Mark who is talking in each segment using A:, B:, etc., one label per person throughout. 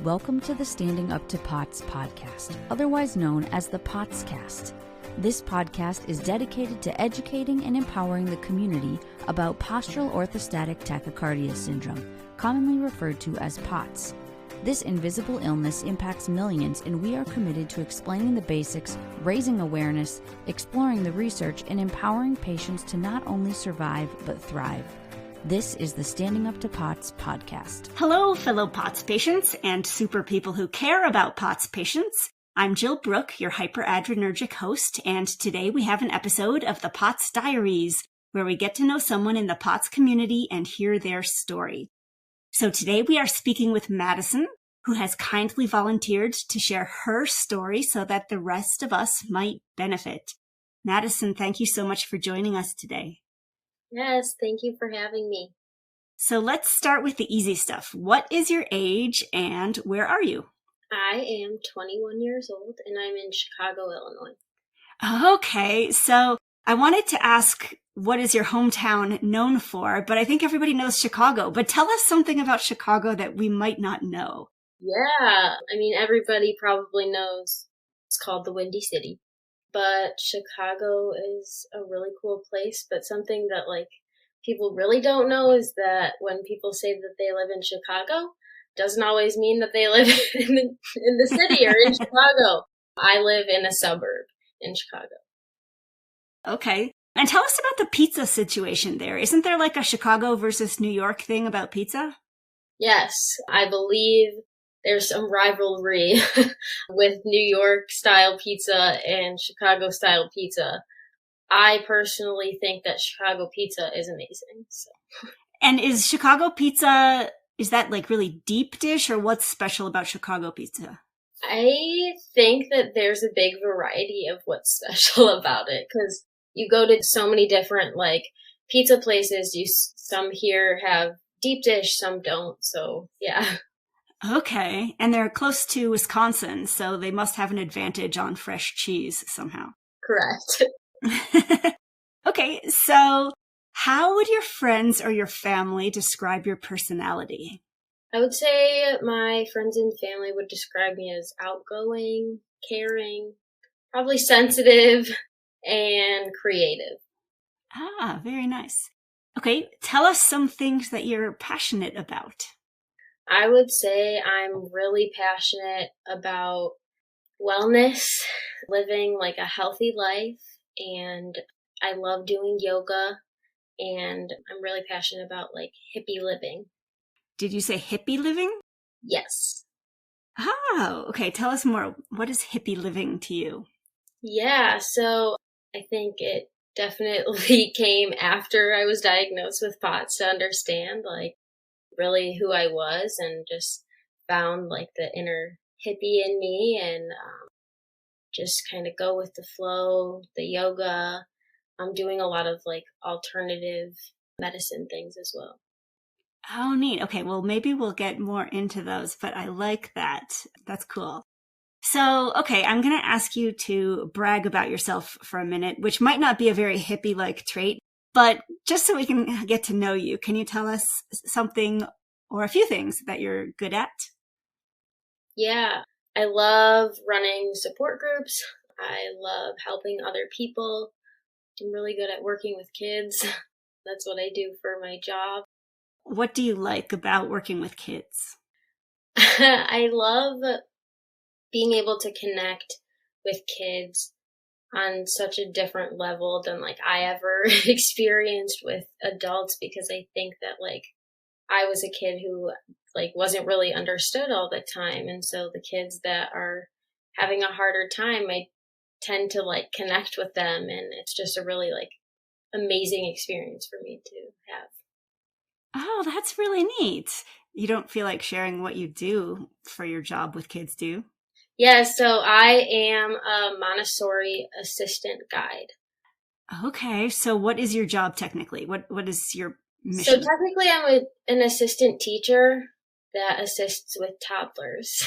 A: Welcome to the Standing Up to POTS podcast, otherwise known as the POTScast. This podcast is dedicated to educating and empowering the community about postural orthostatic tachycardia syndrome, commonly referred to as POTS. This invisible illness impacts millions, and we are committed to explaining the basics, raising awareness, exploring the research, and empowering patients to not only survive but thrive. This is the Standing Up to POTS podcast.
B: Hello, fellow POTS patients and super people who care about POTS patients. I'm Jill Brooke, your hyperadrenergic host, and today we have an episode of the POTS Diaries, where we get to know someone in the POTS community and hear their story. So today we are speaking with Madison, who has kindly volunteered to share her story so that the rest of us might benefit. Madison, thank you so much for joining us today.
C: Yes, thank you for having me.
B: So let's start with the easy stuff. What is your age and where are you?
C: I am 21 years old and I'm in Chicago, Illinois.
B: Okay, so I wanted to ask, what is your hometown known for? But I think everybody knows Chicago. But tell us something about Chicago that we might not know.
C: Yeah, I mean, everybody probably knows it's called the Windy City. But Chicago is a really cool place. But something that people really don't know is that when people say that they live in Chicago, doesn't always mean that they live in the city or in Chicago. I live in a suburb in Chicago.
B: Okay. And tell us about the pizza situation there. Isn't there like a Chicago versus New York thing about pizza?
C: Yes, I believe there's some rivalry with New York style pizza and Chicago style pizza. I personally think that Chicago pizza is amazing. So.
B: And is Chicago pizza, is that like really deep dish, or what's special about Chicago pizza?
C: I think that there's a big variety of what's special about it, because you go to so many different pizza places. Some here have deep dish, some don't. So yeah.
B: Okay. And they're close to Wisconsin, so they must have an advantage on fresh cheese somehow.
C: Correct.
B: Okay. So how would your friends or your family describe your personality?
C: I would say my friends and family would describe me as outgoing, caring, probably sensitive, and creative.
B: Ah, very nice. Okay, tell us some things that you're passionate about.
C: I would say I'm really passionate about wellness, living a healthy life, and I love doing yoga, and I'm really passionate about hippie living.
B: Did you say hippie living?
C: Yes.
B: Oh, okay. Tell us more. What is hippie living to you?
C: Yeah, so I think it definitely came after I was diagnosed with POTS to understand really who I was, and just found the inner hippie in me, and just kind of go with the flow, the yoga. I'm doing a lot of alternative medicine things as well.
B: Oh, neat. Okay, well, maybe we'll get more into those, but I like that. That's cool. So, okay, I'm going to ask you to brag about yourself for a minute, which might not be a very hippie-like trait, but just so we can get to know you, can you tell us something or a few things that you're good at?
C: Yeah, I love running support groups. I love helping other people. I'm really good at working with kids. That's what I do for my job.
B: What do you like about working with kids?
C: I love being able to connect with kids on such a different level than I ever experienced with adults, because I think that I was a kid who wasn't really understood all the time, and so the kids that are having a harder time, I tend to connect with them, and it's just a really amazing experience for me to have.
B: Oh, that's really neat. You don't feel like sharing what you do for your job with kids, do you?
C: Yeah, so I am a Montessori assistant guide.
B: Okay, so what is your job technically? What is your mission?
C: So technically I'm an assistant teacher that assists with toddlers.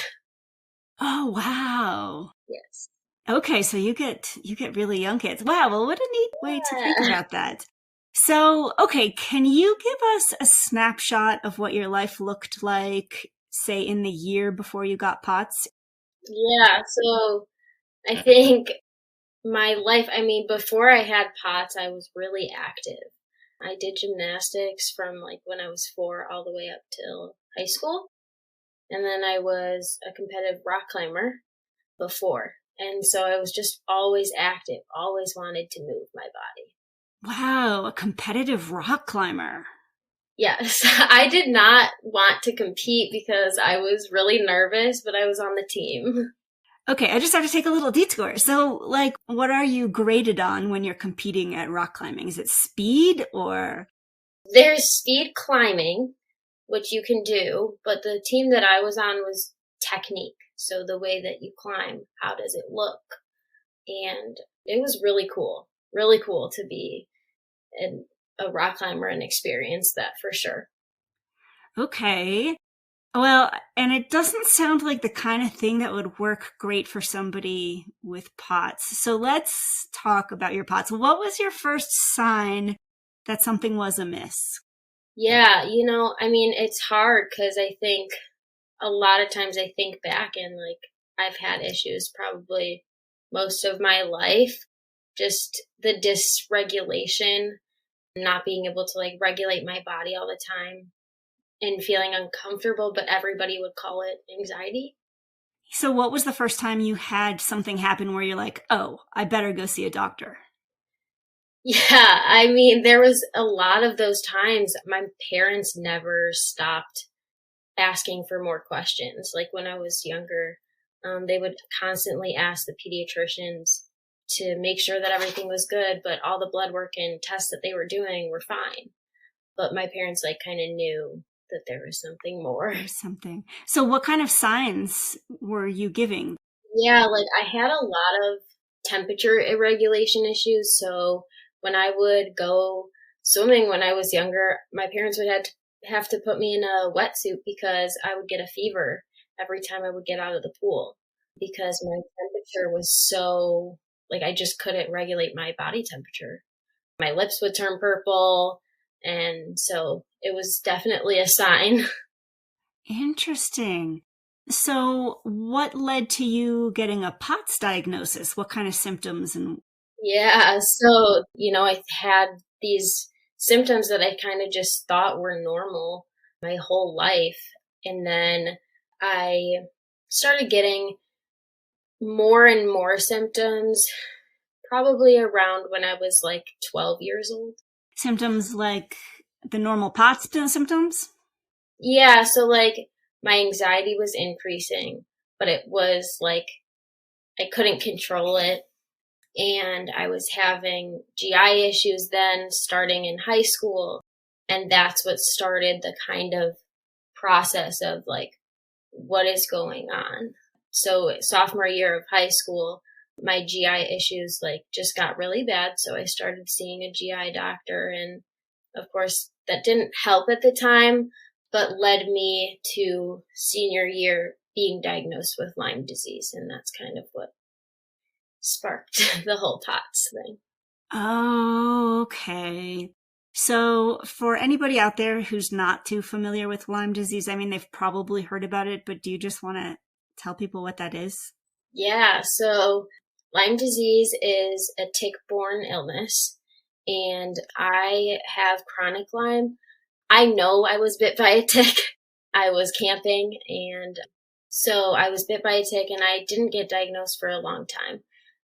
B: Oh, wow.
C: Yes.
B: Okay, so you get really young kids. Wow, well, what a neat way to think about that. So, okay, can you give us a snapshot of what your life looked like say in the year before you got POTS?
C: Yeah, so I think my life, before I had POTS, I was really active. I did gymnastics from like when I was 4 all the way up till high school. And then I was a competitive rock climber before. And so I was just always active, always wanted to move my body.
B: Wow, a competitive rock climber.
C: Yes, I did not want to compete because I was really nervous, but I was on the team.
B: Okay, I just have to take a little detour. So, like, what are you graded on when you're competing at rock climbing? Is it speed or?
C: There's speed climbing, which you can do, but the team that I was on was technique. So the way that you climb, how does it look? And it was really cool to be a rock climber and experience that for sure.
B: Okay. Well, and it doesn't sound like the kind of thing that would work great for somebody with POTS. So let's talk about your POTS. What was your first sign that something was amiss?
C: Yeah, it's hard because I think a lot of times I think back and like I've had issues probably most of my life. Just the dysregulation, not being able to like regulate my body all the time and feeling uncomfortable, but everybody would call it anxiety.
B: So what was the first time you had something happen where you're like, oh, I better go see a doctor?
C: Yeah, there was a lot of those times. My parents never stopped asking for more questions. Like when I was younger, they would constantly ask the pediatricians to make sure that everything was good, but all the blood work and tests that they were doing were fine. But my parents like kind of knew that there was something more.
B: There's something. So what kind of signs were you giving?
C: Yeah, like I had a lot of temperature irregulation issues. So when I would go swimming when I was younger, my parents would have to put me in a wetsuit because I would get a fever every time I would get out of the pool because my temperature was so, like, I just couldn't regulate my body temperature. My lips would turn purple. And so it was definitely a sign.
B: Interesting. So what led to you getting a POTS diagnosis? What kind of symptoms and?
C: Yeah. So, I had these symptoms that I kind of just thought were normal my whole life. And then I started getting more and more symptoms probably around when I was like 12 years old.
B: Symptoms like the normal POTS symptoms?
C: Yeah. So like my anxiety was increasing, but it was like I couldn't control it. And I was having GI issues then starting in high school. And that's what started the kind of process of like, what is going on? So sophomore year of high school, my GI issues like just got really bad. So I started seeing a GI doctor. And of course that didn't help at the time, but led me to senior year being diagnosed with Lyme disease. And that's kind of what sparked the whole POTS thing.
B: Oh, okay. So for anybody out there who's not too familiar with Lyme disease, they've probably heard about it, but do you just want to tell people what that is?
C: Yeah, so Lyme disease is a tick-borne illness, and I have chronic Lyme. I know I was bit by a tick. I was camping, and so I was bit by a tick, and I didn't get diagnosed for a long time.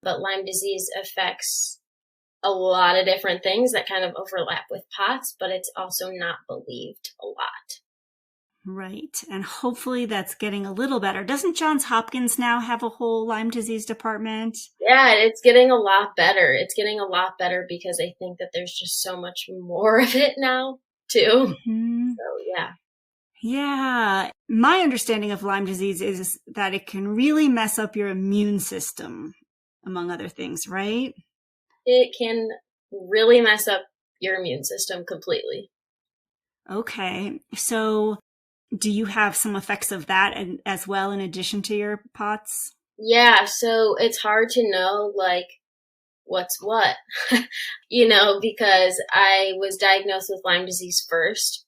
C: But Lyme disease affects a lot of different things that kind of overlap with POTS, but it's also not believed a lot.
B: Right. And hopefully that's getting a little better. Doesn't Johns Hopkins now have a whole Lyme disease department?
C: Yeah, it's getting a lot better. It's getting a lot better because I think that there's just so much more of it now, too.
B: Mm-hmm.
C: So, yeah.
B: Yeah. My understanding of Lyme disease is that it can really mess up your immune system, among other things, right?
C: It can really mess up your immune system completely.
B: Okay. So do you have some effects of that as well in addition to your POTS?
C: Yeah, so it's hard to know, like, what's what, because I was diagnosed with Lyme disease first,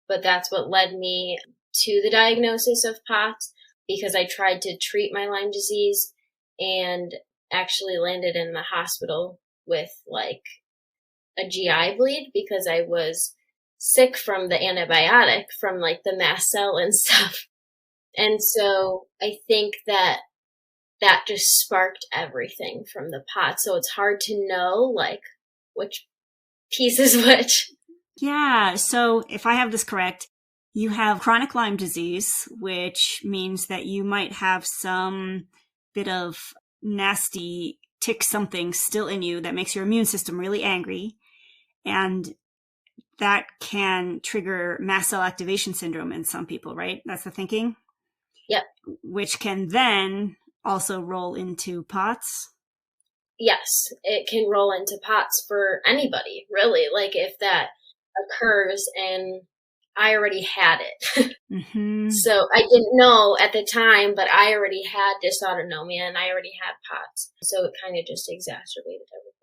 C: but that's what led me to the diagnosis of POTS because I tried to treat my Lyme disease and actually landed in the hospital with like a GI bleed because I was sick from the antibiotic from like the mast cell and stuff. And so I think that just sparked everything from the POTS. So it's hard to know like which piece is which.
B: Yeah. So if I have this correct, you have chronic Lyme disease, which means that you might have some bit of nasty tick something still in you that makes your immune system really angry. And that can trigger mast cell activation syndrome in some people, right? That's the thinking?
C: Yep.
B: Which can then also roll into POTS?
C: Yes, it can roll into POTS for anybody, really. Like if that occurs and I already had it.
B: Mm-hmm.
C: So I didn't know at the time, but I already had dysautonomia and I already had POTS. So it kind of just exacerbated everything.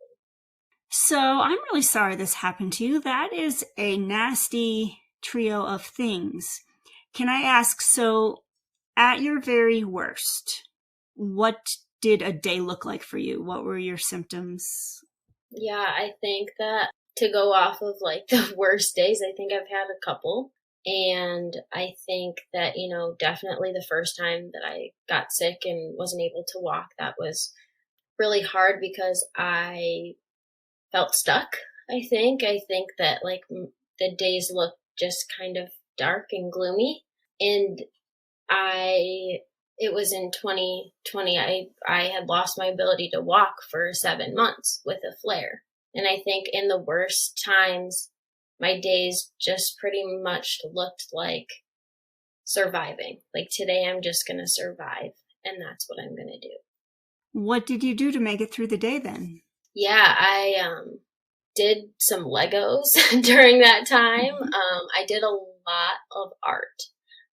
B: So I'm really sorry this happened to you. That is a nasty trio of things. Can I ask, so at your very worst, what did a day look like for you? What were your symptoms?
C: Yeah, I think that to go off of like the worst days, I think I've had a couple. And I think that, definitely the first time that I got sick and wasn't able to walk, that was really hard because I felt stuck. I think that like the days looked just kind of dark and gloomy. And it was in 2020, I had lost my ability to walk for 7 months with a flare. And I think in the worst times, my days just pretty much looked like surviving. Like today, I'm just going to survive. And that's what I'm going to do.
B: What did you do to make it through the day then?
C: Yeah, I did some Legos during that time. I did a lot of art.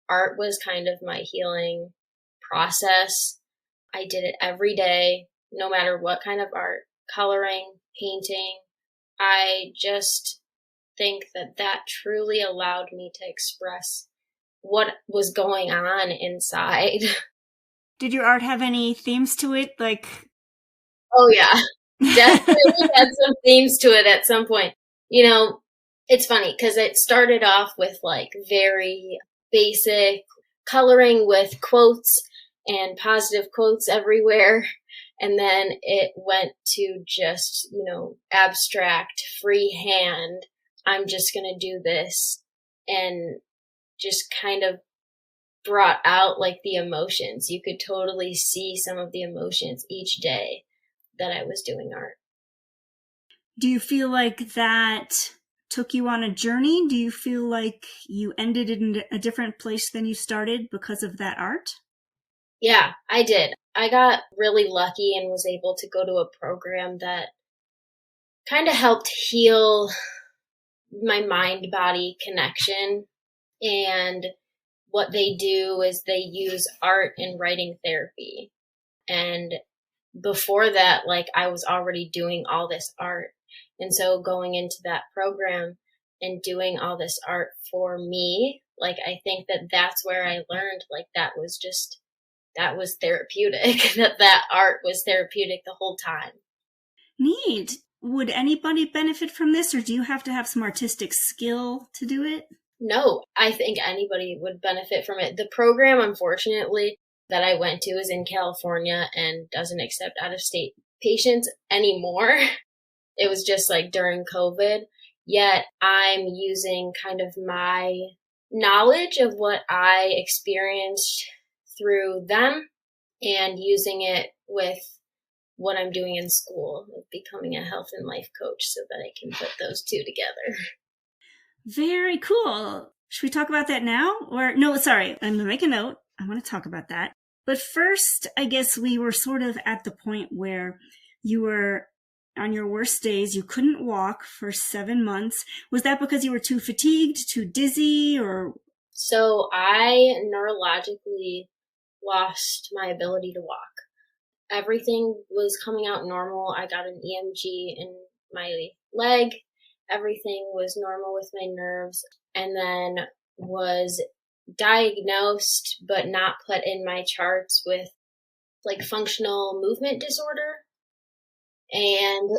C: Art was kind of my healing process. I did it every day, no matter what kind of art, coloring, painting. I just think that truly allowed me to express what was going on inside. Did
B: your art have any themes to it? Like,
C: oh yeah, definitely had some themes to it at some point. It's funny because it started off with like very basic coloring with quotes and positive quotes everywhere. And then it went to just, abstract, freehand. I'm just going to do this, and just kind of brought out like the emotions. You could totally see some of the emotions each day that I was doing art.
B: Do you feel like that took you on a journey? Do you feel like you ended in a different place than you started because of that art?
C: Yeah, I did. I got really lucky and was able to go to a program that kind of helped heal my mind-body connection. And what they do is they use art and writing therapy. And before that, like I was already doing all this art. And so going into that program and doing all this art for me, like I think that's where I learned like that was therapeutic, that art was therapeutic the whole time.
B: Neat. Would anybody benefit from this, or do you have to have some artistic skill to do it?
C: No, I think anybody would benefit from it. The program, unfortunately, that I went to is in California and doesn't accept out-of-state patients anymore. It was just like during COVID. Yet I'm using kind of my knowledge of what I experienced through them and using it with what I'm doing in school, of becoming a health and life coach, so that I can put those two together.
B: Very cool. Should we talk about that now? Or no, sorry, I'm going to make a note. I want to talk about that. But first, I guess we were sort of at the point where you were on your worst days. You couldn't walk for 7 months. Was that because you were too fatigued, too dizzy, or?
C: So I neurologically lost my ability to walk. Everything was coming out normal. I got an EMG in my leg. Everything was normal with my nerves, and then was diagnosed but not put in my charts with like functional movement disorder. And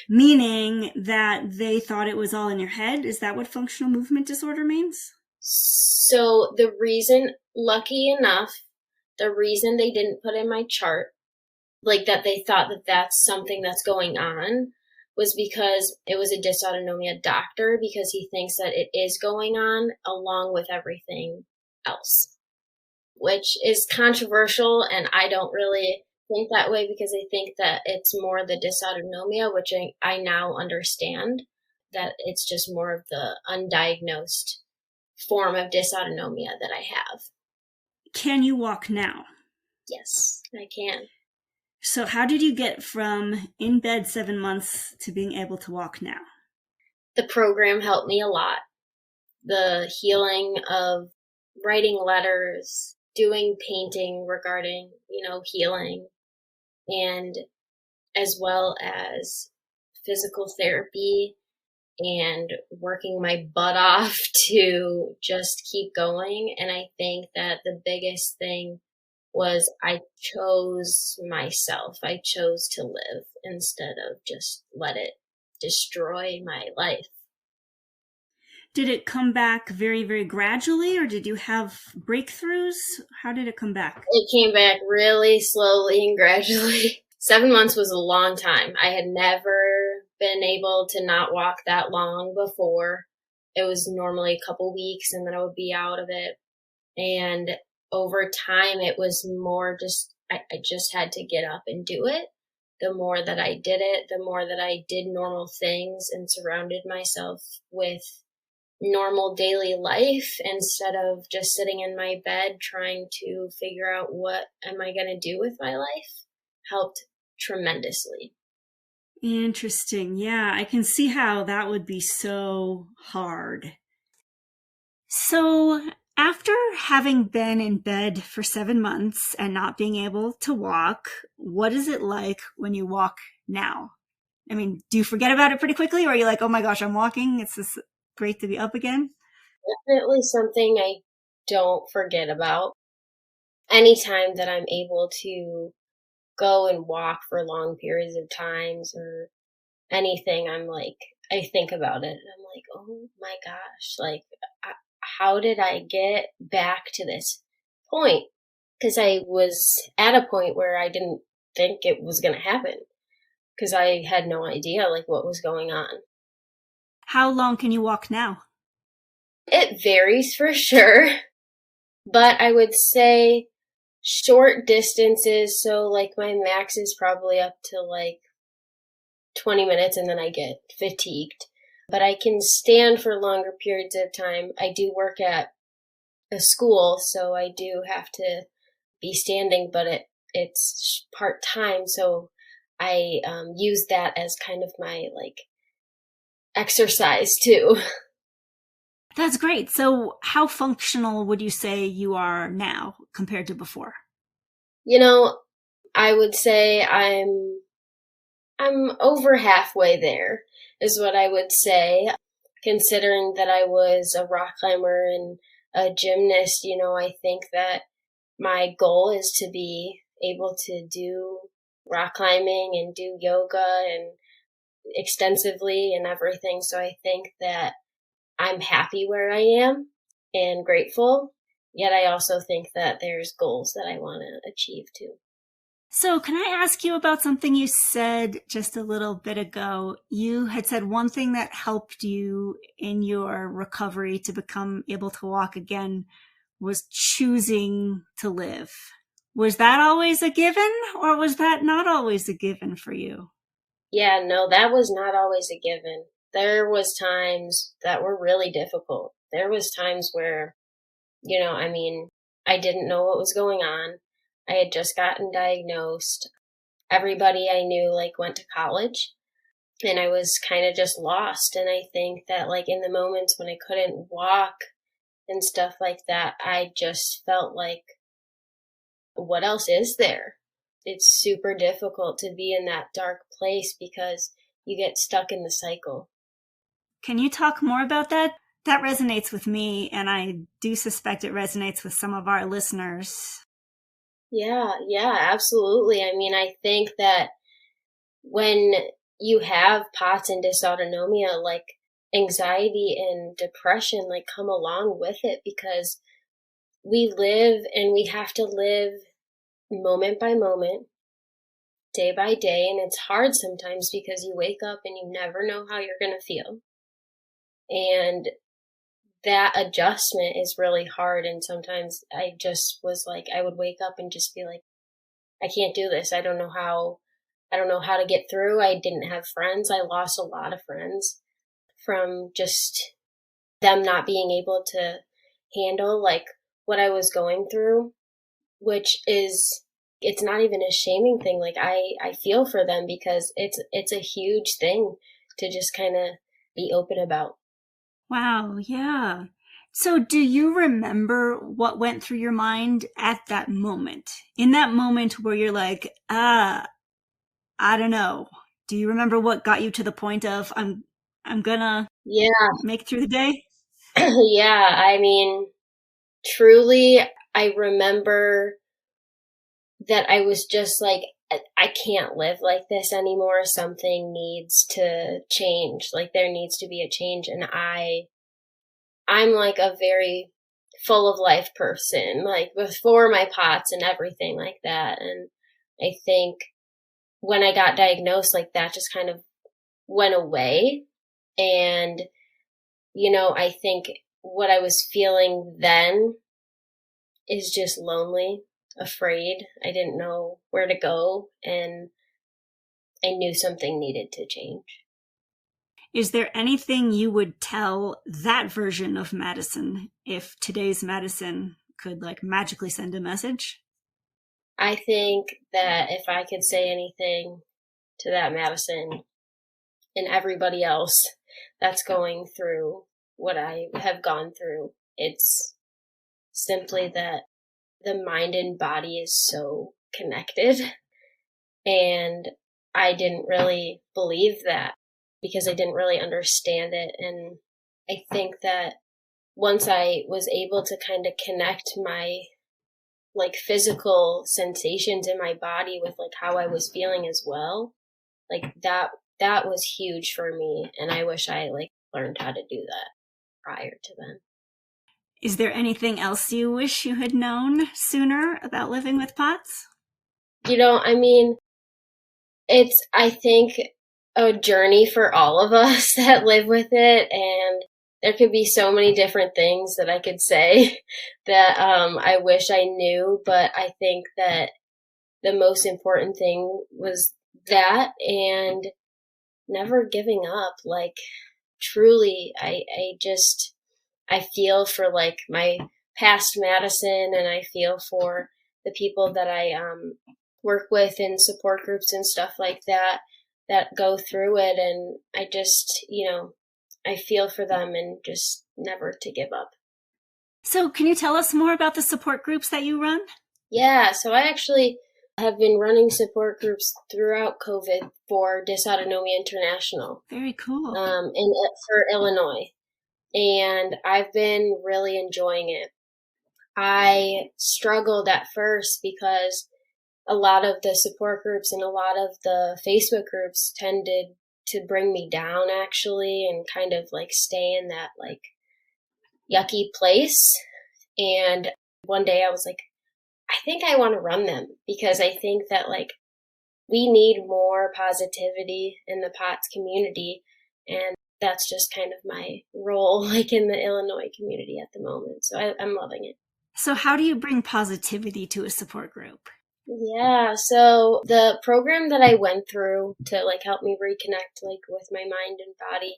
B: meaning that they thought it was all in your head? Is that what functional movement disorder means?
C: So lucky enough, the reason they didn't put in my chart, like that they thought that that's something that's going on, was because it was a dysautonomia doctor, because he thinks that it is going on along with everything else, which is controversial. And I don't really think that way, because I think that it's more the dysautonomia, which I now understand that it's just more of the undiagnosed form of dysautonomia that I have.
B: Can you walk now?
C: Yes, I can.
B: So how did you get from in bed 7 months to being able to walk now?
C: The program helped me a lot. The healing of writing letters, doing painting regarding, healing, and as well as physical therapy and working my butt off to just keep going. And I think that the biggest thing was I chose myself. I chose to live instead of just let it destroy my life.
B: Did it come back very, very gradually, or did you have breakthroughs? How did it come back?
C: It came back really slowly and gradually. 7 months was a long time. I had never been able to not walk that long before. It was normally a couple weeks and then I would be out of it. And over time, it was more just, I just had to get up and do it. The more that I did it, the more that I did normal things and surrounded myself with normal daily life instead of just sitting in my bed trying to figure out what am I going to do with my life, helped tremendously.
B: Interesting. Yeah, I can see how that would be so hard. So after having been in bed for 7 months and not being able to walk, what is it like when you walk now? I mean, do you forget about it pretty quickly, or are you like, oh my gosh, I'm walking, it's just great to be up again?
C: Definitely something I don't forget about. Anytime that I'm able to go and walk for long periods of times or anything, I think about it and I'm like, oh my gosh, how did I get back to this point? Because I was at a point where I didn't think it was going to happen, because I had no idea what was going on.
B: How long can you walk now?
C: It varies for sure, but I would say short distances. So my max is probably up to 20 minutes and then I get fatigued. But I can stand for longer periods of time. I do work at a school, so I do have to be standing, but it's part-time, so I use that as kind of my exercise too.
B: That's great. So how functional would you say you are now compared to before?
C: I would say I'm over halfway there is what I would say, considering that I was a rock climber and a gymnast. I think that my goal is to be able to do rock climbing and do yoga and extensively and everything. So I think that I'm happy where I am and grateful. Yet I also think that there's goals that I want to achieve too.
B: So can I ask you about something you said just a little bit ago? You had said one thing that helped you in your recovery to become able to walk again was choosing to live. Was that always a given, or was that not always a given for you?
C: Yeah, no, that was not always a given. There was times that were really difficult. There was times where, I didn't know what was going on. I had just gotten diagnosed. Everybody I knew went to college, and I was kind of just lost. And I think that in the moments when I couldn't walk and stuff like that, I just felt what else is there? It's super difficult to be in that dark place because you get stuck in the cycle.
B: Can you talk more about that? That resonates with me, and I do suspect it resonates with some of our listeners.
C: Yeah, absolutely. I mean, I think that when you have POTS and dysautonomia, like anxiety and depression, like come along with it, because we live and we have to live moment by moment, day by day. And it's hard sometimes because you wake up and you never know how you're going to feel. And that adjustment is really hard. And sometimes I just was like, I would wake up and just be like, I can't do this. I don't know how to get through. I didn't have friends. I lost a lot of friends from just them not being able to handle like what I was going through, which is, it's not even a shaming thing. Like I feel for them because it's a huge thing to just kind of be open about.
B: Wow, yeah. So do you remember what went through your mind at that moment? In that moment where you're like, I don't know. Do you remember what got you to the point of I'm gonna make it through the day?
C: Yeah, I mean, truly, I remember that I was just like, I can't live like this anymore. Something needs to change. Like there needs to be a change. And I'm like a very full of life person, like before my POTS and everything like that. And I think when I got diagnosed, like that just kind of went away. And, you know, I think what I was feeling then is just lonely, afraid. I didn't know where to go, and I knew something needed to change.
B: Is there anything you would tell that version of Madison if today's Madison could like magically send a message?
C: I think that if I could say anything to that Madison and everybody else that's going through what I have gone through, it's simply that the mind and body is so connected. And I didn't really believe that because I didn't really understand it. And I think that once I was able to kind of connect my like physical sensations in my body with like how I was feeling as well, like that was huge for me. And I wish I like learned how to do that prior to then.
B: Is there anything else you wish you had known sooner about living with POTS?
C: You know, I mean, it's, I think, a journey for all of us that live with it. And there could be so many different things that I could say that I wish I knew. But I think that the most important thing was that, and never giving up. Like, truly, I feel for like my past Madison, and I feel for the people that I work with in support groups and stuff like that go through it. And I just, you know, I feel for them and just never to give up.
B: So can you tell us more about the support groups that you run?
C: Yeah, so I actually have been running support groups throughout COVID for Dysautonomia International.
B: Very cool.
C: For Illinois. And I've been really enjoying it. I struggled at first because a lot of the support groups and a lot of the Facebook groups tended to bring me down actually, and kind of like stay in that like yucky place. And one day I was like, I think I want to run them because I think that like we need more positivity in the POTS community. And that's just kind of my role like in the Illinois community at the moment. So I'm loving it.
B: So how do you bring positivity to a support group?
C: Yeah, so the program that I went through to like help me reconnect like with my mind and body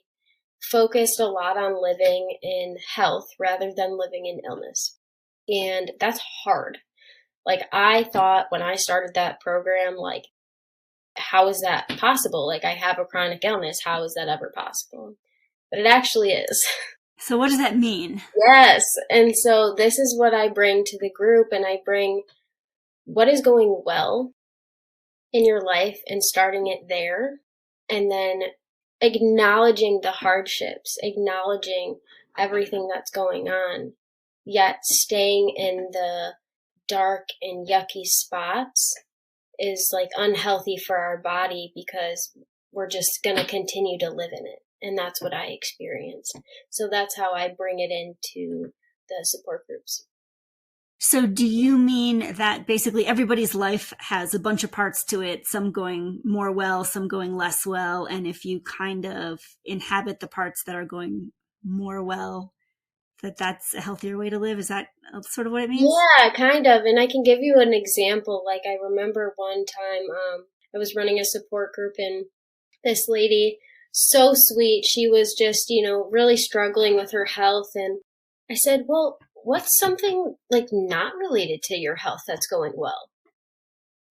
C: focused a lot on living in health rather than living in illness. And that's hard. Like I thought when I started that program, like, how is that possible? Like I have a chronic illness. How is that ever possible? But it actually is.
B: So what does that mean?
C: Yes. And so this is what I bring to the group, and I bring what is going well in your life and starting it there, and then acknowledging the hardships, acknowledging everything that's going on, yet staying in the dark and yucky spots is like unhealthy for our body because we're just going to continue to live in it. And that's what I experienced. So that's how I bring it into the support groups.
B: So do you mean that basically everybody's life has a bunch of parts to it, some going more well, some going less well, and if you kind of inhabit the parts that are going more well, that's a healthier way to live? Is that sort of what it means?
C: Yeah, kind of. And I can give you an example. Like I remember one time I was running a support group, and this lady, so sweet, she was just, really struggling with her health. And I said, well, what's something like not related to your health that's going well?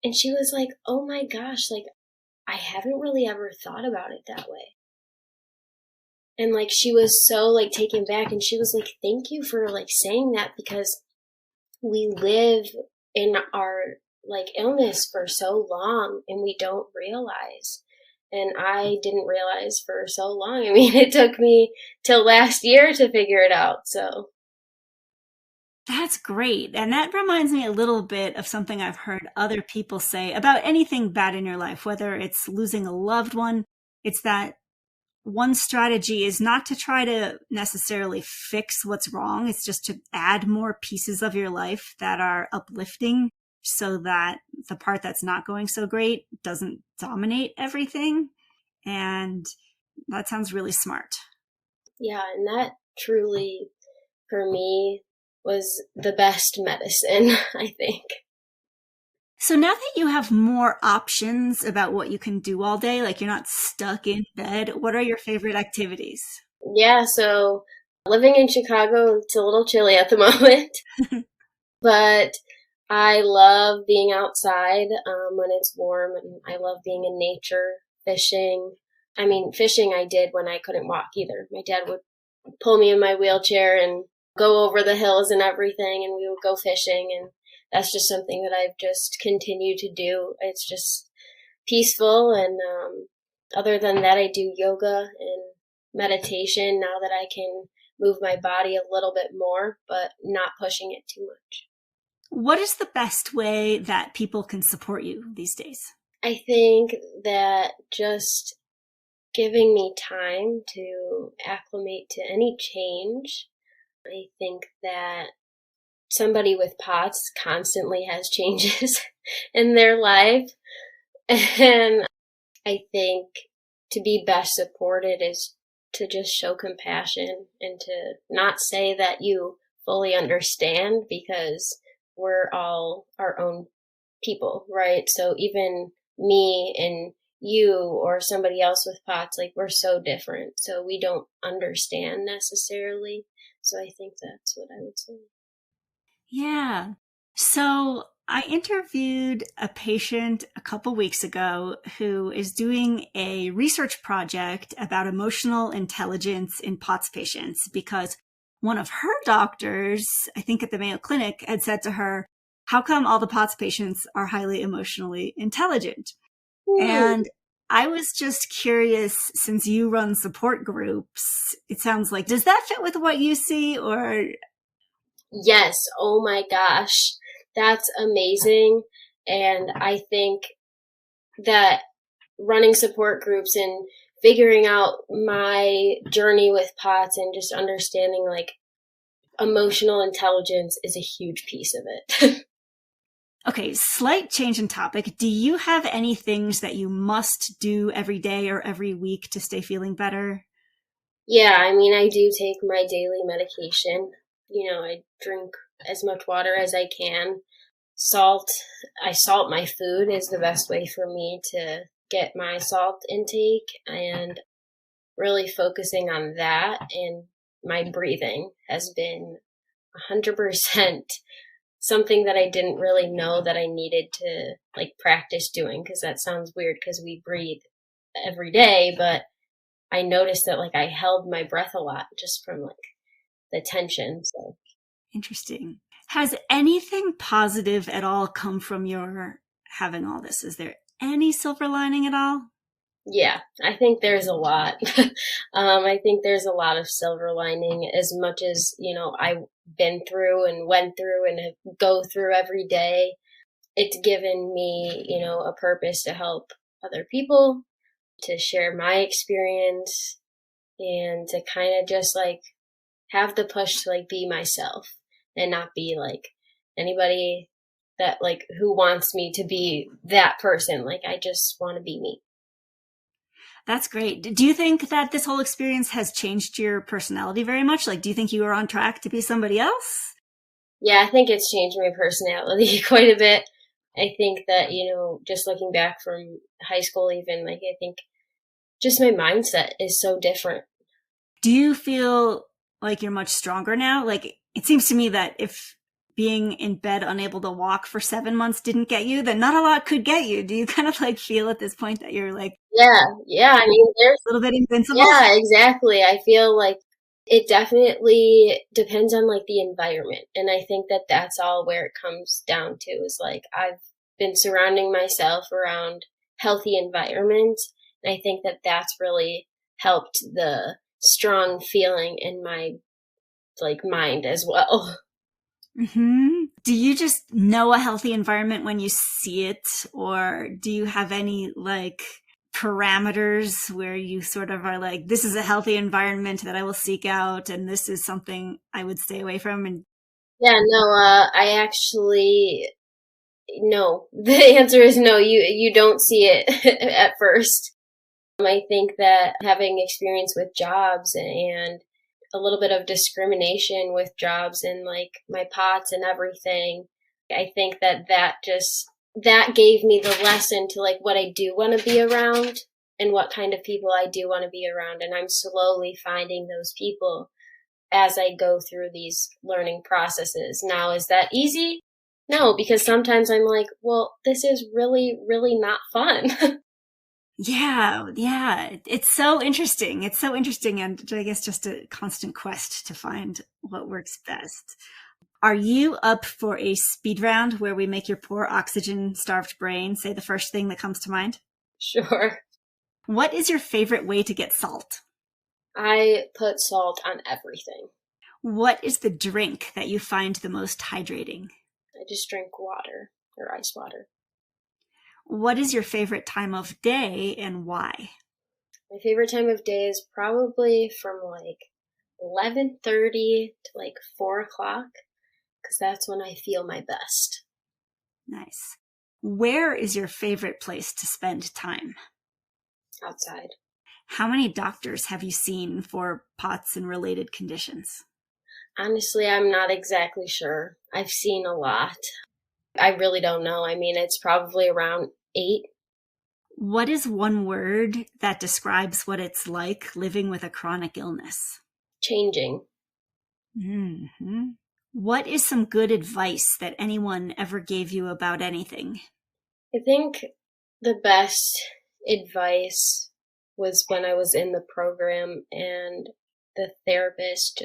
C: And she was like, oh my gosh, like I haven't really ever thought about it that way. And like she was so like taken back, and she was like, thank you for like saying that, because we live in our like illness for so long and we don't realize. And I didn't realize for so long. I mean, it took me till last year to figure it out. So
B: that's great. And that reminds me a little bit of something I've heard other people say about anything bad in your life, whether it's losing a loved one. It's that one strategy is not to try to necessarily fix what's wrong. It's just to add more pieces of your life that are uplifting so that the part that's not going so great doesn't dominate everything. And that sounds really smart.
C: Yeah, and that truly, for me, was the best medicine, I think.
B: So now that you have more options about what you can do all day, like you're not stuck in bed, what are your favorite activities?
C: Yeah, so living in Chicago, it's a little chilly at the moment, but I love being outside when it's warm, and I love being in nature, fishing. I mean, fishing I did when I couldn't walk either. My dad would pull me in my wheelchair and go over the hills and everything, and we would go fishing, and that's just something that I've just continued to do. It's just peaceful, and other than that, I do yoga and meditation now that I can move my body a little bit more, but not pushing it too much.
B: What is the best way that people can support you these days?
C: I think that just giving me time to acclimate to any change. I think that somebody with POTS constantly has changes in their life. And I think to be best supported is to just show compassion and to not say that you fully understand, because we're all our own people, right? So even me and you or somebody else with POTS, like we're so different. So we don't understand necessarily. So I think that's what I would say.
B: Yeah. So I interviewed a patient a couple weeks ago who is doing a research project about emotional intelligence in POTS patients, because one of her doctors, I think at the Mayo Clinic, had said to her, how come all the POTS patients are highly emotionally intelligent? And I was just curious, since you run support groups, it sounds like, does that fit with what you see, or?
C: Yes. Oh my gosh. That's amazing. And I think that running support groups and figuring out my journey with POTS and just understanding like emotional intelligence is a huge piece of it.
B: Okay, slight change in topic. Do you have any things that you must do every day or every week to stay feeling better?
C: Yeah, I mean, I do take my daily medication. I drink as much water as I can. I salt my food is the best way for me to get my salt intake, and really focusing on that, and my breathing has been 100% something that I didn't really know that I needed to like practice doing, because that sounds weird because we breathe every day, but I noticed that like I held my breath a lot just from like the tension. So
B: interesting. Has anything positive at all come from your having all this? Is there any silver lining at all?
C: Yeah, I think there's a lot. I think there's a lot of silver lining as much as, I've been through and went through and go through every day. It's given me, a purpose to help other people, to share my experience, and to kind of just like have the push to like be myself and not be like anybody that like who wants me to be that person. Like I just want to be me.
B: That's great. Do you think that this whole experience has changed your personality very much? Like, do you think you are on track to be somebody else?
C: Yeah, I think it's changed my personality quite a bit. I think that, just looking back from high school even, like I think just my mindset is so different.
B: Do you feel like you're much stronger now? Like, it seems to me that if being in bed unable to walk for 7 months didn't get you, then not a lot could get you. Do you kind of like feel at this point that you're like,
C: Yeah. I mean, there's
B: a little bit invincible?
C: Yeah, exactly. I feel like it definitely depends on like the environment. And I think that that's all where it comes down to is like I've been surrounding myself around healthy environments. And I think that that's really helped the strong feeling in my like mind as well.
B: Mm-hmm. Do you just know a healthy environment when you see it? Or do you have any like parameters where you sort of are like, this is a healthy environment that I will seek out, and this is something I would stay away from? And
C: Yeah, no, I actually, no. The answer is no. You don't see it at first. I think that having experience with jobs and a little bit of discrimination with jobs and like my POTS and everything, I think that that gave me the lesson to like what I do want to be around and what kind of people I do want to be around. And I'm slowly finding those people as I go through these learning processes. Now, is that easy? No, because sometimes I'm like, well, this is really, really not fun.
B: yeah. It's so interesting. It's so interesting. And I guess just a constant quest to find what works best. Are you up for a speed round where we make your poor oxygen-starved brain say the first thing that comes to mind?
C: Sure.
B: What is your favorite way to get salt?
C: I put salt on everything.
B: What is the drink that you find the most hydrating?
C: I just drink water or ice water.
B: What is your favorite time of day and why?
C: My favorite time of day is probably from like 11:30 to like 4 o'clock because that's when I feel my best.
B: Nice. Where is your favorite place to spend time?
C: Outside.
B: How many doctors have you seen for POTS and related conditions?
C: Honestly, I'm not exactly sure. I've seen a lot. I really don't know. I mean, it's probably around 8.
B: What is one word that describes what it's like living with a chronic illness?
C: Changing.
B: Mm-hmm. What is some good advice that anyone ever gave you about anything?
C: I think the best advice was when I was in the program and the therapist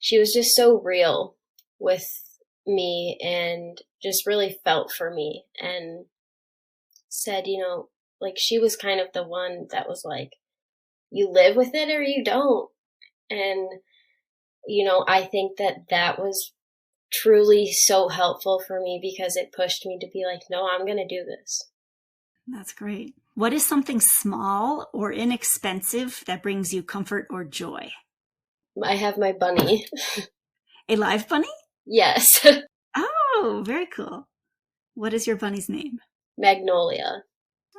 C: she was just so real with me and just really felt for me and said, like she was kind of the one that was like, you live with it or you don't. And, I think that was truly so helpful for me because it pushed me to be like, no, I'm going to do this.
B: That's great. What is something small or inexpensive that brings you comfort or joy?
C: I have my bunny.
B: A live bunny?
C: Yes.
B: Oh, very cool. What is your bunny's name?
C: Magnolia.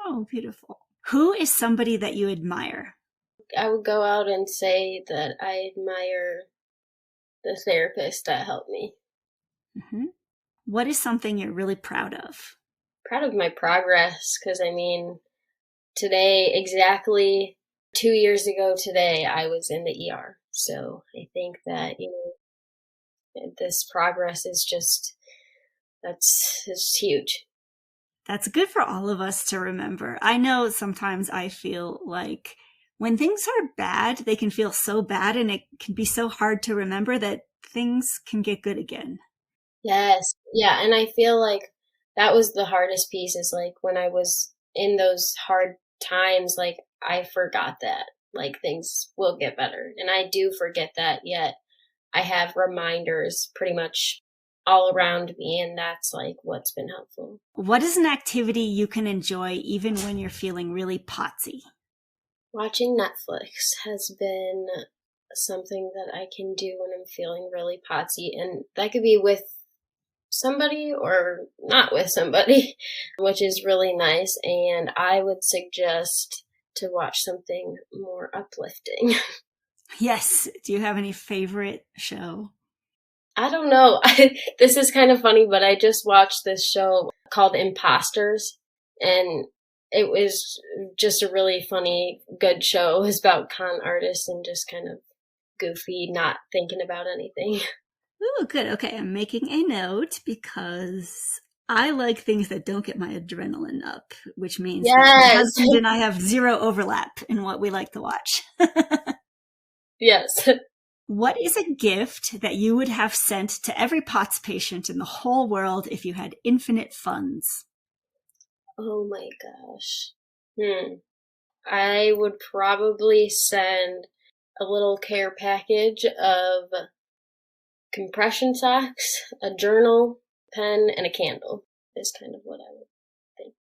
B: Oh, beautiful. Who is somebody that you admire?
C: I would go out and say that I admire the therapist that helped me.
B: Mm-hmm. What is something you're really proud of?
C: Proud of my progress because, I mean, today, exactly 2 years ago today, I was in the ER. So I think that, this progress is it's huge.
B: That's good for all of us to remember. I know sometimes I feel like when things are bad, they can feel so bad and it can be so hard to remember that things can get good again.
C: Yes. Yeah. And I feel like that was the hardest piece is like when I was in those hard times, like, I forgot that, like, things will get better. And I do forget that, yet I have reminders pretty much all around me, and that's, like, what's been helpful.
B: What is an activity you can enjoy even when you're feeling really potsy?
C: Watching Netflix has been something that I can do when I'm feeling really potsy, and that could be with somebody or not with somebody, which is really nice. And I would suggest to watch something more uplifting.
B: Yes. Do you have any favorite show?
C: I don't know. This is kind of funny, but I just watched this show called Imposters, and it was just a really funny, good show. It was about con artists and just kind of goofy, not thinking about anything.
B: Oh, good. Okay, I'm making a note because I like things that don't get my adrenaline up, which means that my husband and I have zero overlap in what we like to watch.
C: Yes.
B: What is a gift that you would have sent to every POTS patient in the whole world if you had infinite funds?
C: Oh my gosh. I would probably send a little care package of compression socks, a journal, pen, and a candle is kind of what I would think.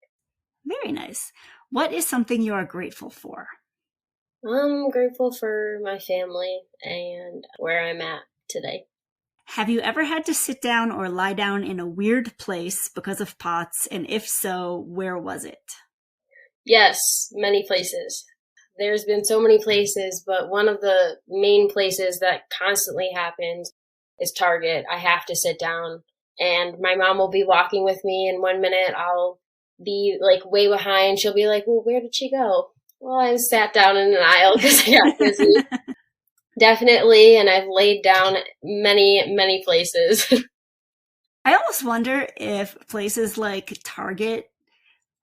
B: Very nice. What is something you are grateful for?
C: I'm grateful for my family and where I'm at today.
B: Have you ever had to sit down or lie down in a weird place because of POTS? And if so, where was it?
C: Yes, many places. There's been so many places, but one of the main places that constantly happens is Target. I have to sit down, and my mom will be walking with me, and 1 minute I'll be like way behind. She'll be like, well, where did she go? Well, I sat down in an aisle because I got busy. Definitely, and I've laid down many places.
B: I almost wonder if places like Target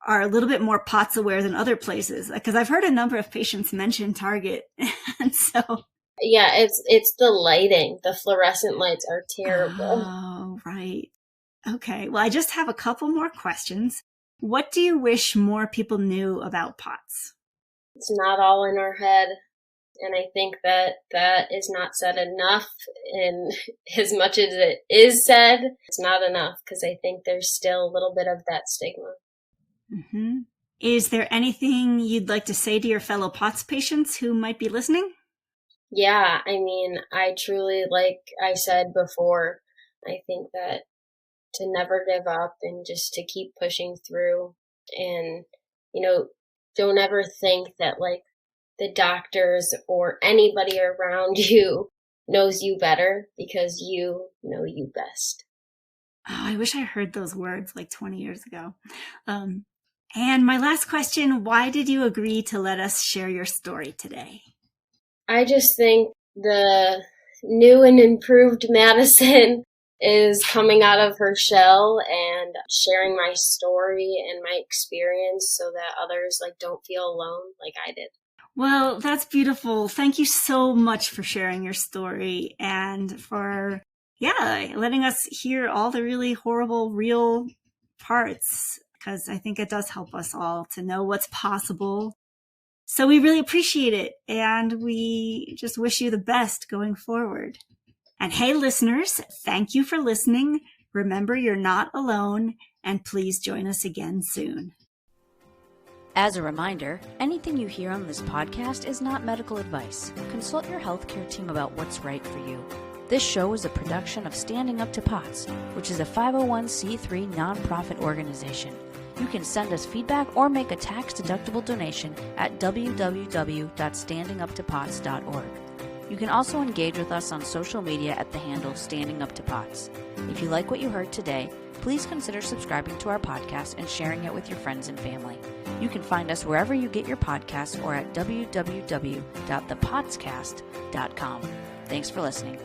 B: are a little bit more POTS aware than other places, because I've heard a number of patients mention Target, and so...
C: Yeah, it's the lighting. The fluorescent lights are terrible.
B: Oh, right. Okay, well, I just have a couple more questions. What do you wish more people knew about POTS?
C: It's not all in our head, and I think that is not said enough, and as much as it is said, it's not enough, because I think there's still a little bit of that stigma.
B: Mm-hmm. Is there anything you'd like to say to your fellow POTS patients who might be listening?
C: Yeah, I mean, I truly, like I said before, I think that to never give up and just to keep pushing through, and, don't ever think that, like, the doctors or anybody around you knows you better, because you know you best.
B: Oh, I wish I heard those words like 20 years ago. And my last question, why did you agree to let us share your story today?
C: I just think the new and improved Madison is coming out of her shell and sharing my story and my experience so that others don't feel alone like I did.
B: Well, that's beautiful. Thank you so much for sharing your story and for, letting us hear all the really horrible, real parts, because I think it does help us all to know what's possible. So we really appreciate it, and we just wish you the best going forward. And hey, listeners, thank you for listening. Remember, you're not alone, and please join us again soon.
A: As a reminder, anything you hear on this podcast is not medical advice. Consult your healthcare team about what's right for you. This show is a production of Standing Up to POTS, which is a 501c3 nonprofit organization. You can send us feedback or make a tax-deductible donation at www.standinguptopots.org. You can also engage with us on social media at the handle Standing Up to POTS. If you like what you heard today, please consider subscribing to our podcast and sharing it with your friends and family. You can find us wherever you get your podcasts or at www.thepotscast.com. Thanks for listening.